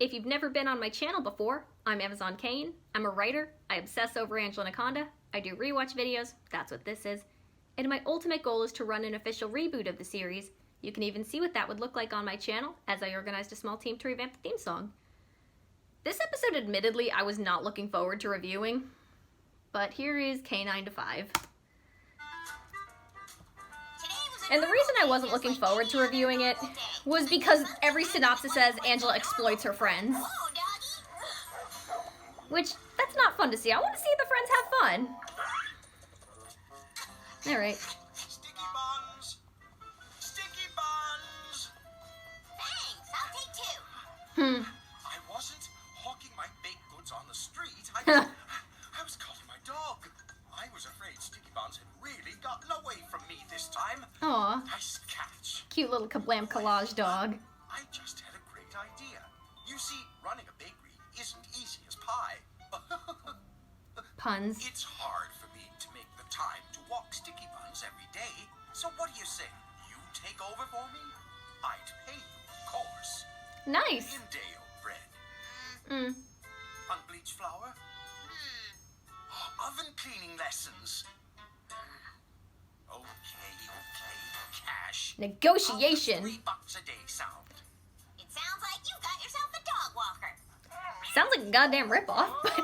If you've never been on my channel before, I'm AmazzonKane. I'm a writer. I obsess over Anaconda. I do rewatch videos. That's what this is. And my ultimate goal is to run an official reboot of the series. You can even see what that would look like on my channel, as I organized a small team to revamp the theme song. This episode, admittedly, I was not looking forward to reviewing, but here is Canine to 5. And the reason I wasn't looking forward to reviewing it was because every synopsis says Angela exploits her friends. Which, that's not fun to see. I want to see the friends have fun. Alright. Sticky buns! Sticky buns! Thanks, I'll take 2. I wasn't hawking my baked goods on the street. I was calling my dog. I was afraid Sticky Buns had really gotten away from me this time. Aw. Nice catch. Cute little kablam collage dog. I just had a great idea. You see, running a bakery isn't easy as pie. Puns. It's hard for me to make the time to walk Sticky Buns every day. So what do you say? You take over for me? I'd pay you, of course. Nice. Indale bread. Unbleached flour. Oven cleaning lessons. Okay. Cash. Negotiation. $3 a day sound. It sounds like you got yourself a dog walker. Sounds like a goddamn ripoff, but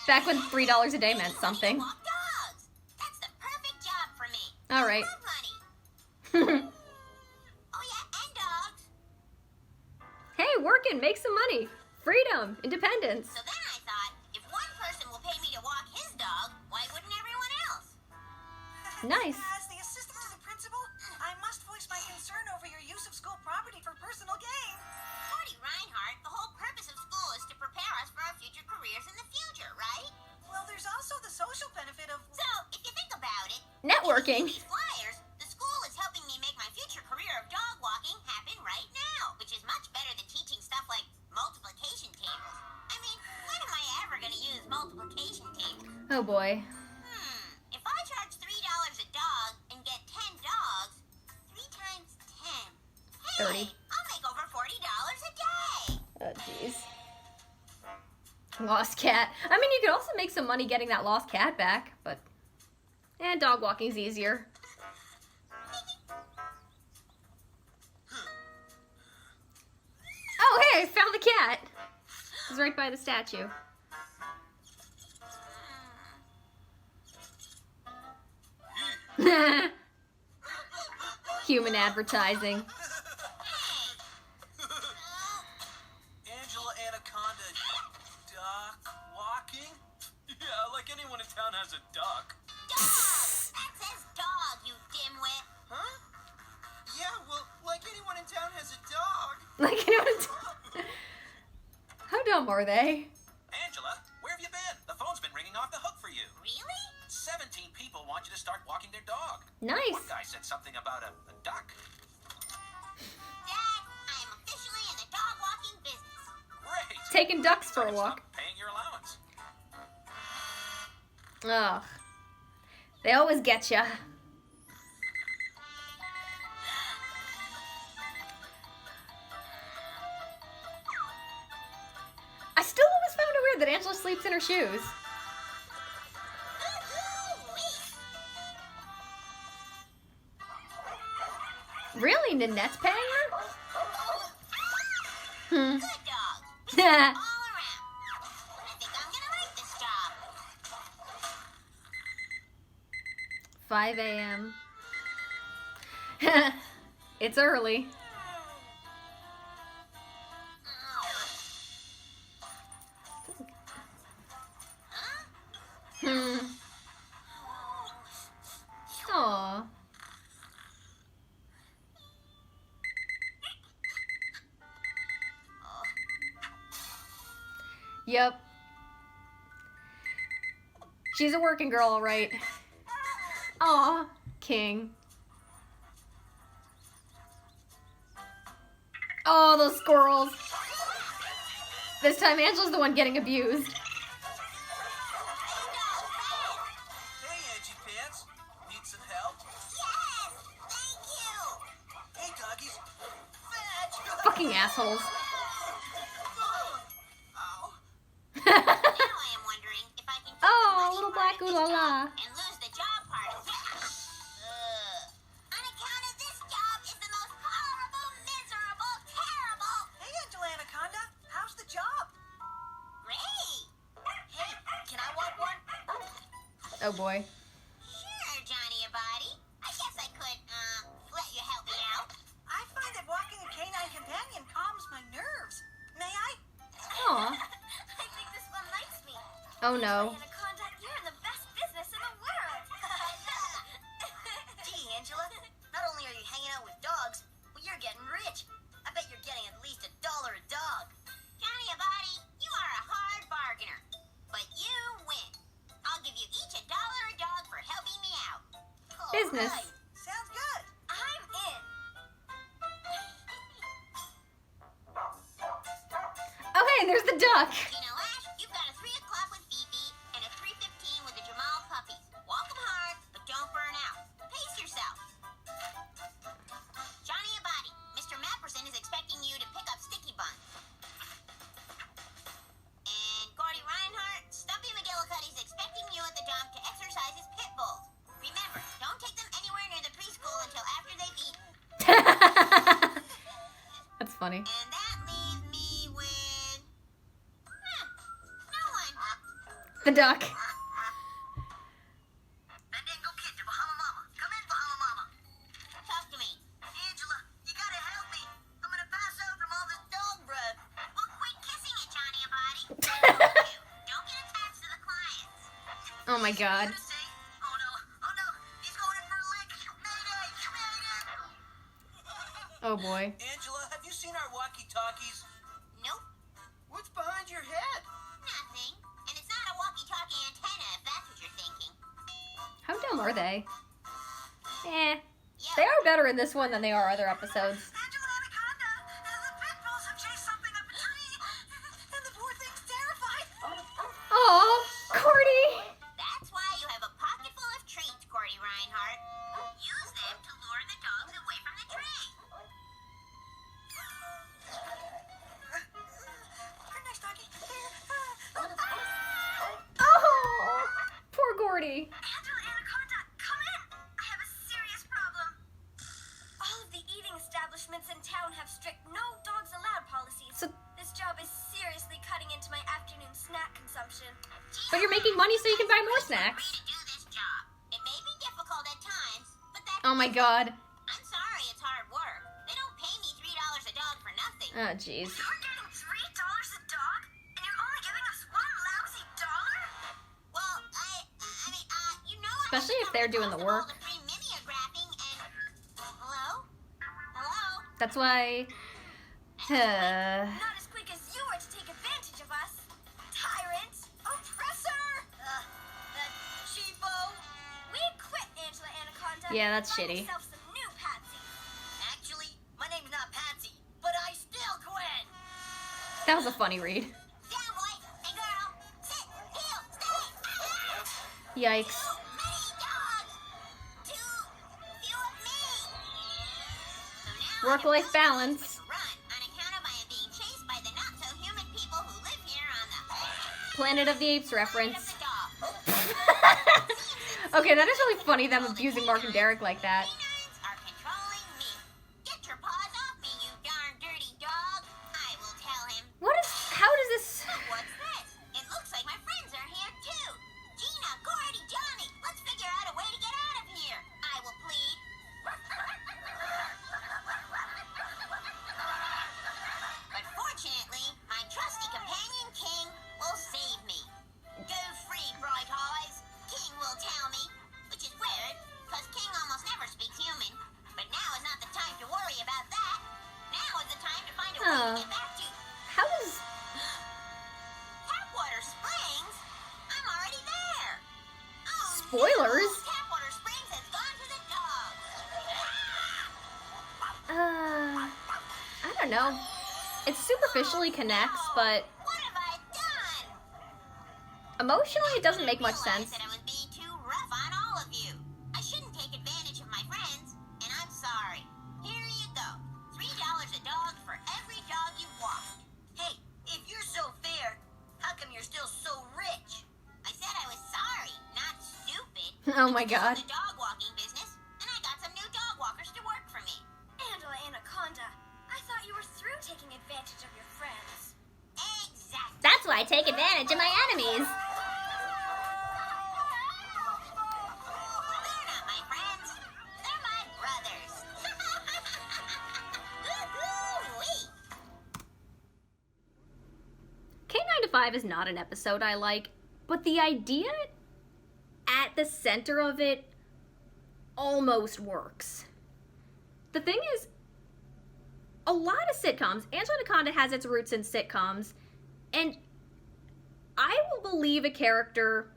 back when $3 a day meant something. Walk dogs. That's the perfect job for me. Alright. I love money. Oh yeah, and dogs. Hey, working, make some money. Freedom, independence. So then I thought, if one person will pay me to walk his dog, why wouldn't everyone else? Nice. As the assistant to the principal, I must voice my concern over your use of school property for personal gain. Marty Reinhardt, the whole purpose of school is to prepare us for our future careers in the future, right? Well, there's also the social benefit of... So, if you think about it, Networking. these flyers, the school is helping me make my future career of dog walking happen right now, which is much better than teaching stuff like multiplication tables. I mean, when am I ever going to use multiplication tables? Oh boy. If I charge $3 a dog and get 10 dogs, 3 times 10. 30. Hey, I'll make over $40 a day. Oh jeez. Lost cat. I mean, you could also make some money getting that lost cat back, but... And dog walking's easier. Oh, hey, I found the cat. It's right by the statue. Human advertising. Angela Anaconda duck walking? Yeah, like anyone in town has a duck. Dog! That says dog, you dimwit. Huh? Yeah, well, like anyone in town has a dog. Like, you know, how dumb are they? Angela, where have you been? The phone's been ringing off the hook for you. Really? 17 people want you to start walking their dog. Nice. One guy said something about a duck. Dad, I am officially in the dog walking business. Great. Taking ducks for a Stop walk. paying your allowance. Ugh. They always get ya. I still always found it weird that Angela sleeps in her shoes. Really? Nanette's paying her? Good dog. All around. I think I'm gonna like this job. 5 a.m. It's early. Aww. Yep. She's a working girl, all right. Aw, King. Oh, those squirrels. This time Angela's the one getting abused. Hey, Edgy Pants. Need some help? Yes! Thank you! Hey, doggies. Fucking assholes. Now I am wondering if I can keep the Oh, money little part black of this ooh la la. job and lose the job part. On account of this job is the most horrible, miserable, terrible. Hey, Angela Anaconda, how's the job? Great. Hey, can I walk one? Oh boy. Sure, Johnny a body. I guess I could, let you help me out. I find that walking a canine companion calms my nerves. May I? Aw. I think this one likes me. Oh no. Anaconda, you're in the best business in the world. Gee, Angela, not only are you hanging out with dogs, but you're getting rich. I bet you're getting at least $1 a dog. Johnny a body, you are a hard bargainer, but you win. I'll give you each $1 a dog for helping me out. Business. All right. Sounds good. I'm in. Oh hey, there's the duck. Gina Lash, you've got a 3 o'clock with Fifi and a 3:15 with the Jamal puppies. Walk 'em hard, but don't burn out. Pace yourself. Johnny Abadi, Mr. Mapperson is expecting you to pick up sticky buns. And Gordy Reinhardt, Stumpy McGillicuddy's expecting you at the dump to exercise his pit bulls. Remember, don't take them anywhere near the preschool until after they've eaten. That's funny. And that leaves me with... no one. The duck. Mandingo Kid to Bahama Mama. Come in, Bahama Mama. Talk to me. Angela, you gotta help me. I'm gonna pass out from all this dog breath. Well, quit kissing it, Johnny Abadi. Don't get attached to the clients. Oh my god. What to say? Oh no, he's going in for a lick. Mayday, mayday. Oh boy. Angela, have you seen our walkie-talkies? Nope, What's behind your head? nothing. And it's not a walkie-talkie antenna, if that's what you're thinking. How dumb are they? Eh. Yo, They are better in this one than they are other episodes. Angela Anaconda, the pit bulls have chased something up a tree, and the poor thing's terrified. Oh, Cordy. that's why you have a pocket full of treats, Gordy Reinhardt. Use them to lure the dogs away from the tree. Good night, doggy. Oh, poor Gordy. Angela Anaconda, come in. I have a serious problem. All of the eating establishments in town have strict no dogs allowed policies. So- This job is seriously cutting into my afternoon snack consumption. But you're making money so you can buy more snacks. Free to do this job. It may be difficult at times, but that's Oh my god. I'm sorry it's hard work. They don't pay me $3 a dog for nothing. Oh jeez. You're getting $3 a dog, and you're only giving us one lousy dollar? Well, I mean, you know I Especially if they're doing the work. The free mimeographing and hello? Hello? That's why. Not as quick as you are to take advantage of us. Tyrant! Oppressor! That cheapo! We quit, Angela Anaconda. Yeah, that's Find shitty. yourself some new Patsy. Actually, my name's not Patsy, but I still quit. That was a funny read. Down, boy. Hey, girl. Sit. Heel. Stay. Yikes. Too many dogs. Too few of me. So now Work-life I have no balance. choice but to run on account of I am being chased by the not-so-human people who live here on the Planet of the Apes planet reference. of the dog. Okay, that is really funny, them abusing Mark and Derek like that. Canines are controlling me. Get your paws off me, you darn dirty dog. I will tell him. What is. How does this. What's this? It looks like my friends are here too. Gina, Gordy, Johnny, let's figure out a way to get out of here. I will plead. But fortunately, my trusty companion King will save me. Go free, bright eyes. King will tell me, which is weird, because King almost never speaks human. But now is not the time to worry about that. Now is the time to find a way Oh. to get back to How does. Tapwater Springs? I'm already there. Oh, Spoilers? no, Tapwater Springs has gone to the dogs. I don't know. It superficially connects, but What have I done? emotionally it doesn't make much Realized sense. that I was being too rough on all of you. I shouldn't take advantage of my friends, and I'm sorry. Here you go. $3 a dog for every dog you walked. Hey, if you're so fair, how come you're still Oh my god. The dog walking business, and I got some new dog walkers to work for me. Angela Anaconda, I thought you were through taking advantage of your friends. Exactly. That's why I take advantage of my enemies. They're not my friends. They're my brothers. Woo-hoo-wee. K9 to 5 is not an episode I like, but the idea at the center of it almost works. The thing is, a lot of sitcoms, Anaconda has its roots in sitcoms, and I will believe a character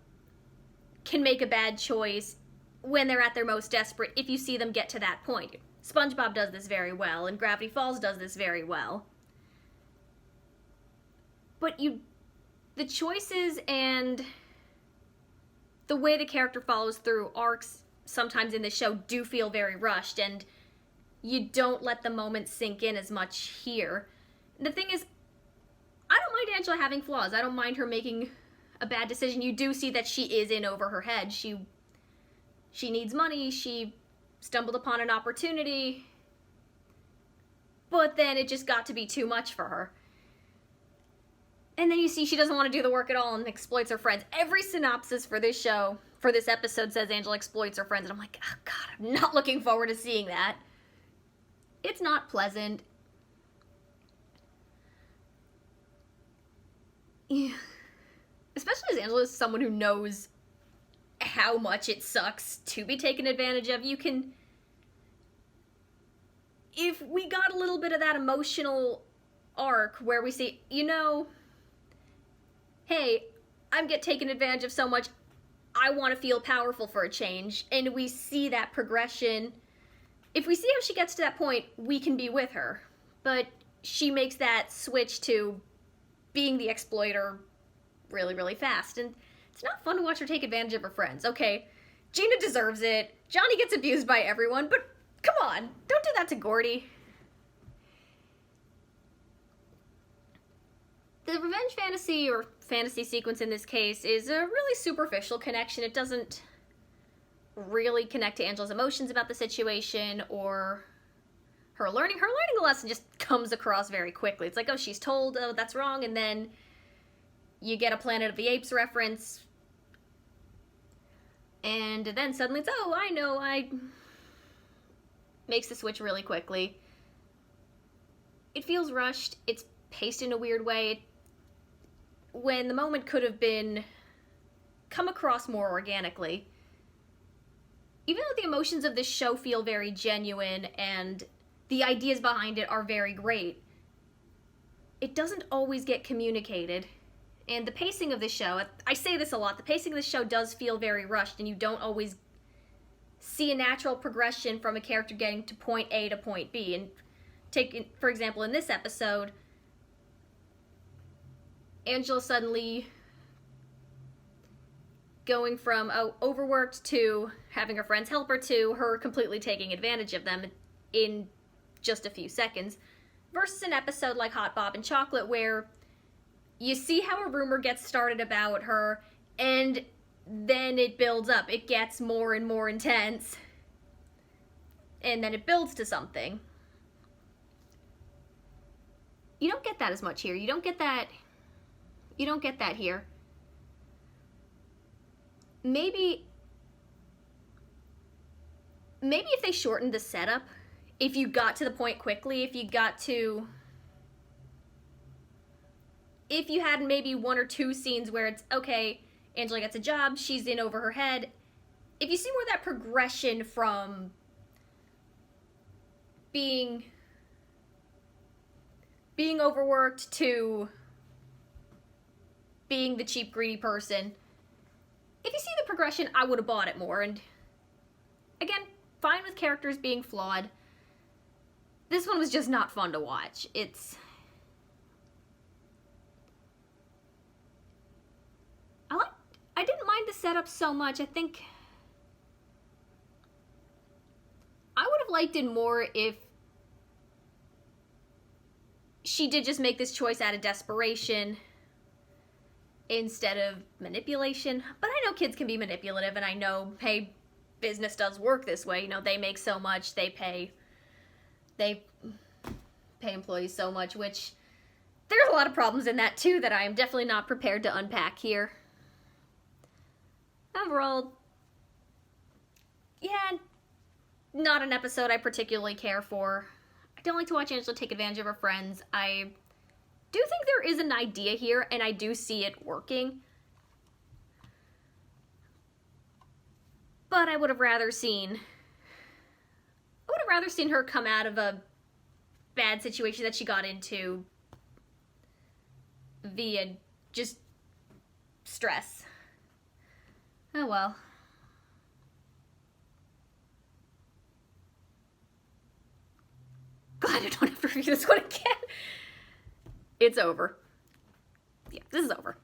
can make a bad choice when they're at their most desperate if you see them get to that point. SpongeBob does this very well, and Gravity Falls does this very well. But the choices and the way the character follows through arcs sometimes in the show do feel very rushed, and you don't let the moment sink in as much here. The thing is, I don't mind Angela having flaws. I don't mind her making a bad decision. You do see that she is in over her head. She needs money. She stumbled upon an opportunity. But then it just got to be too much for her. And then you see she doesn't want to do the work at all and exploits her friends. Every synopsis for this show, for this episode, says Angela exploits her friends. And I'm like, oh god, I'm not looking forward to seeing that. It's not pleasant. Yeah. Especially as Angela is someone who knows how much it sucks to be taken advantage of. You can... If we got a little bit of that emotional arc where we say, you know, hey, I'm getting taken advantage of so much, I want to feel powerful for a change, and we see that progression. If we see how she gets to that point, we can be with her. But she makes that switch to being the exploiter really, really fast, and it's not fun to watch her take advantage of her friends. Okay, Gina deserves it, Johnny gets abused by everyone, but come on, don't do that to Gordy. The revenge fantasy, or fantasy sequence in this case, is a really superficial connection. It doesn't really connect to Angela's emotions about the situation or her learning. Her learning a lesson just comes across very quickly. It's like, oh, she's told, oh, that's wrong, and then you get a Planet of the Apes reference, and then suddenly it's, oh, I know, makes the switch really quickly. It feels rushed. It's paced in a weird way. When the moment could have come across more organically. Even though the emotions of this show feel very genuine and the ideas behind it are very great, it doesn't always get communicated. And the pacing of the show, I say this a lot, the pacing of the show does feel very rushed, and you don't always see a natural progression from a character getting to point A to point B. And take, for example, in this episode, Angela suddenly going from overworked to having her friends help her to her completely taking advantage of them in just a few seconds, versus an episode like Hot Bob and Chocolate where you see how a rumor gets started about her and then it builds up. It gets more and more intense and then it builds to something. You don't get that as much here. You don't get that here. Maybe if they shortened the setup, if you got to the point quickly, if you had maybe one or two scenes where it's, okay, Angela gets a job, she's in over her head. If you see more of that progression from being overworked to being the cheap, greedy person, if you see the progression, I would have bought it more. And again, fine with characters being flawed. This one was just not fun to watch. I didn't mind the setup so much. I think I would have liked it more if she did just make this choice out of desperation instead of manipulation. But I know kids can be manipulative, and I know, hey, business does work this way. You know, they make so much, they pay employees so much, which there's a lot of problems in that too that I am definitely not prepared to unpack here. Overall, yeah, not an episode I particularly care for. I don't like to watch Angela take advantage of her friends. I do think there is an idea here, and I do see it working. But I would have rather seen her come out of a bad situation that she got into via just stress. Oh well. Glad I don't have to review this one again. It's over. Yeah, this is over.